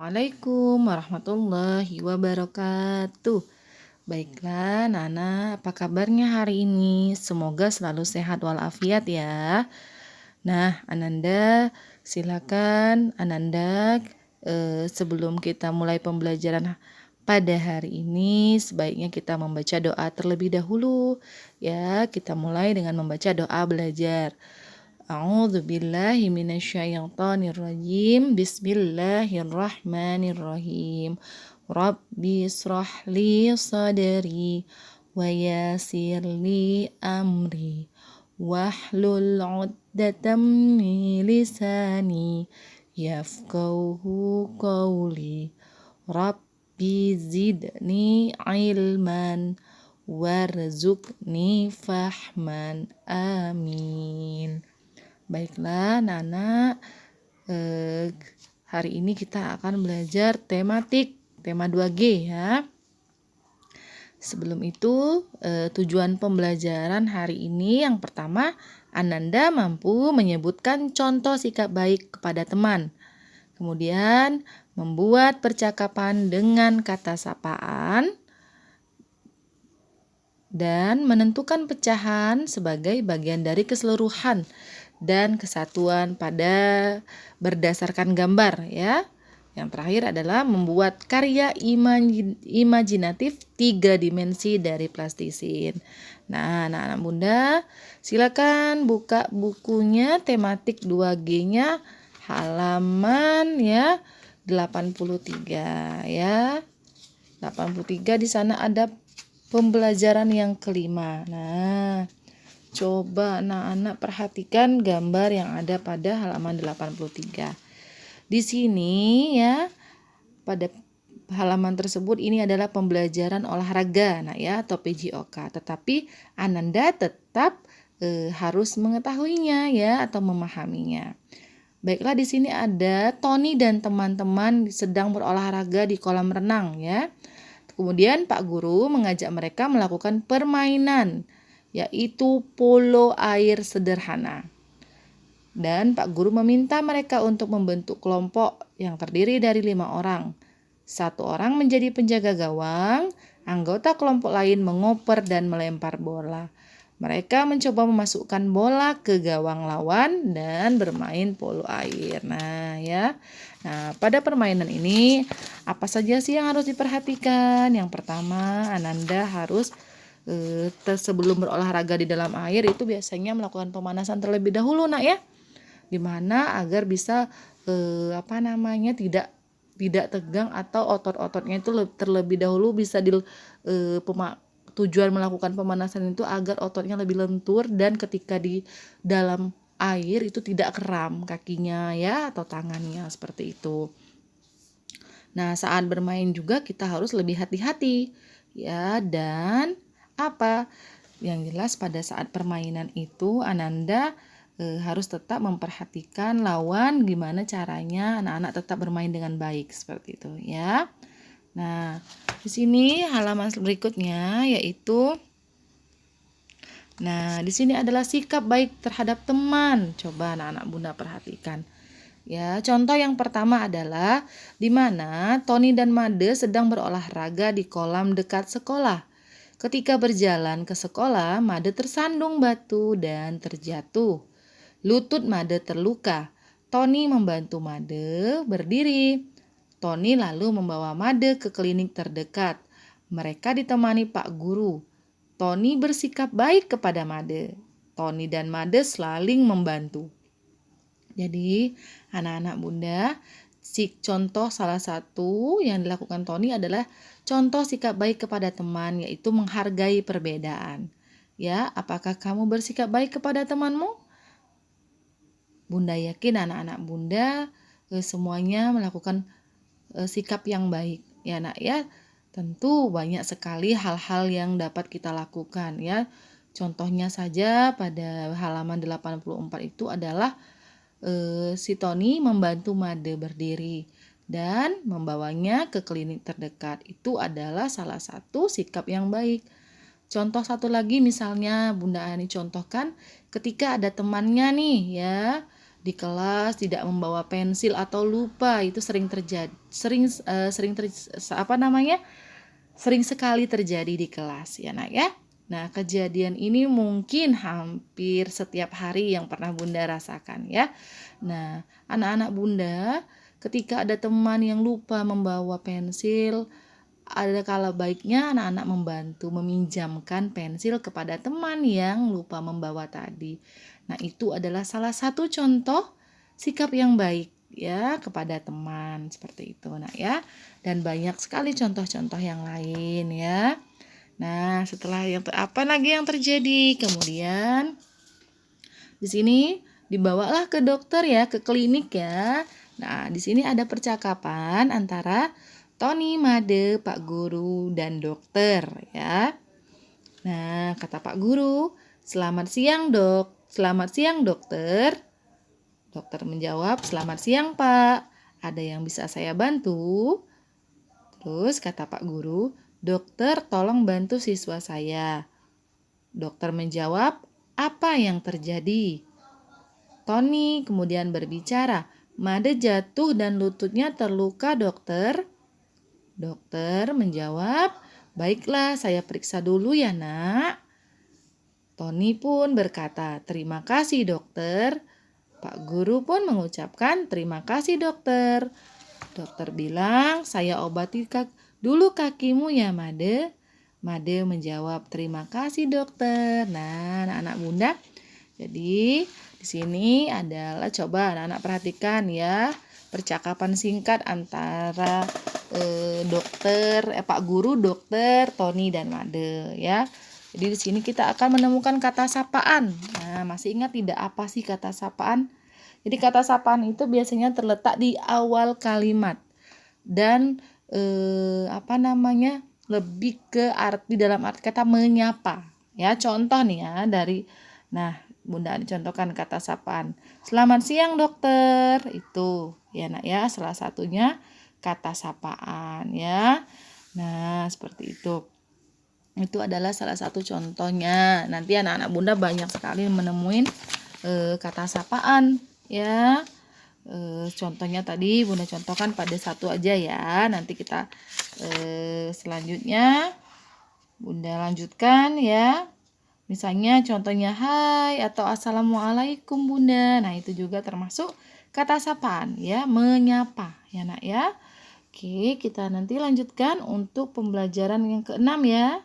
Assalamualaikum warahmatullahi wabarakatuh. Baiklah, Nana, apa kabarnya hari ini? Semoga selalu sehat walafiat ya. Nah, Ananda, silakan Ananda, sebelum kita mulai pembelajaran pada hari ini, sebaiknya kita membaca doa terlebih dahulu. Ya, kita mulai dengan membaca doa belajar. A'udzu billahi minasyaitonir rajim. Bismillahirrahmanirrahim. Rabbi israh li sadri wa yassir li amri wahlul 'uqdatam min lisani yafqahu qawli. Rabbi zidni ilman warzuqni fahman. Amin. Baiklah, Nana, hari ini kita akan belajar tema 2G ya. Sebelum itu, tujuan pembelajaran hari ini yang pertama, Ananda mampu menyebutkan contoh sikap baik kepada teman. Kemudian, membuat percakapan dengan kata sapaan dan menentukan pecahan sebagai bagian dari keseluruhan dan kesatuan pada berdasarkan gambar ya. Yang terakhir adalah membuat karya imajinatif 3 dimensi dari plastisin. Nah, anak-anak Bunda, silakan buka bukunya tematik 2G-nya halaman ya 83 ya. 83 di sana ada pembelajaran yang kelima. Nah, coba anak-anak perhatikan gambar yang ada pada halaman 83. Di sini ya, pada halaman tersebut ini adalah pembelajaran olahraga ya atau PJOK. Tetapi Ananda tetap harus mengetahuinya ya atau memahaminya. Baiklah, di sini ada Tony dan teman-teman sedang berolahraga di kolam renang ya. Kemudian Pak Guru mengajak mereka melakukan permainan yaitu polo air sederhana. Dan Pak Guru meminta mereka untuk membentuk kelompok yang terdiri dari 5 orang. 1 orang menjadi penjaga gawang, anggota kelompok lain mengoper dan melempar bola. Mereka mencoba memasukkan bola ke gawang lawan dan bermain polo air. Nah, pada permainan ini apa saja sih yang harus diperhatikan? Yang pertama, Ananda harus sebelum berolahraga di dalam air itu biasanya melakukan pemanasan terlebih dahulu ya, dimana agar bisa tidak tegang atau otot-ototnya itu terlebih dahulu bisa tujuan melakukan pemanasan itu agar ototnya lebih lentur dan ketika di dalam air itu tidak kram kakinya ya atau tangannya seperti itu. Nah, saat bermain juga kita harus lebih hati-hati ya, dan yang jelas pada saat permainan itu Ananda harus tetap memperhatikan lawan gimana caranya anak-anak tetap bermain dengan baik seperti itu ya. Nah, di sini halaman berikutnya yaitu di sini adalah sikap baik terhadap teman. Coba anak-anak Bunda perhatikan. Ya, contoh yang pertama adalah di mana Tony dan Made sedang berolahraga di kolam dekat sekolah. Ketika berjalan ke sekolah, Made tersandung batu dan terjatuh. Lutut Made terluka. Tony membantu Made berdiri. Tony lalu membawa Made ke klinik terdekat. Mereka ditemani Pak Guru. Tony bersikap baik kepada Made. Tony dan Made saling membantu. Jadi, anak-anak Bunda, contoh salah satu yang dilakukan Tony adalah contoh sikap baik kepada teman, yaitu menghargai perbedaan. Ya, apakah kamu bersikap baik kepada temanmu? Bunda yakin anak-anak Bunda semuanya melakukan sikap yang baik. Ya, Nak ya. Tentu banyak sekali hal-hal yang dapat kita lakukan ya. Contohnya saja pada halaman 84 itu adalah si Tony membantu Made berdiri dan membawanya ke klinik terdekat. Itu adalah salah satu sikap yang baik. Contoh satu lagi misalnya Bunda Ani contohkan ketika ada temannya nih ya, di kelas tidak membawa pensil atau lupa. Itu sering terjadi, sering sekali terjadi di kelas ya nak ya. Nah, kejadian ini mungkin hampir setiap hari yang pernah Bunda rasakan ya. Nah, anak-anak Bunda, ketika ada teman yang lupa membawa pensil, ada kala baiknya anak-anak membantu meminjamkan pensil kepada teman yang lupa membawa tadi. Nah, itu adalah salah satu contoh sikap yang baik ya kepada teman seperti itu nak ya. Dan banyak sekali contoh-contoh yang lain ya. Nah, setelah apa lagi yang terjadi? Kemudian di sini dibawalah ke dokter ya, ke klinik ya. Nah, di sini ada percakapan antara Tony, Made, Pak Guru, dan dokter ya. Nah, kata Pak Guru, "Selamat siang, Dok." "Selamat siang, dokter." Dokter menjawab, "Selamat siang, Pak. Ada yang bisa saya bantu?" Terus kata Pak Guru, "Dokter, tolong bantu siswa saya." Dokter menjawab, "Apa yang terjadi?" Tony kemudian berbicara, "Made jatuh dan lututnya terluka, dokter." Dokter menjawab, "Baiklah, saya periksa dulu ya, nak." Tony pun berkata, "Terima kasih, dokter." Pak Guru pun mengucapkan, "Terima kasih, dokter." Dokter bilang, "Saya obati dulu kakimu ya, Made." Made menjawab, "Terima kasih, dokter." Nah, anak-anak Bunda, jadi di sini adalah coba anak-anak perhatikan ya percakapan singkat antara Pak Guru, dokter, Tony dan Made ya. Jadi di sini kita akan menemukan kata sapaan. Nah, masih ingat tidak apa sih kata sapaan? Jadi kata sapaan itu biasanya terletak di awal kalimat dan lebih ke arti dalam arti kata menyapa. Ya, contoh nih ya dari Bunda contohkan kata sapaan. "Selamat siang, dokter." Itu ya nak ya, salah satunya kata sapaan ya. Nah, seperti itu. Itu adalah salah satu contohnya. Nanti anak-anak Bunda banyak sekali menemuin kata sapaan ya. Contohnya tadi Bunda contohkan pada satu aja ya. Nanti kita selanjutnya Bunda lanjutkan ya. Misalnya contohnya hai atau assalamualaikum Bunda. Nah, itu juga termasuk kata sapaan ya, menyapa ya nak ya. Oke, kita nanti lanjutkan untuk pembelajaran yang ke-6 ya.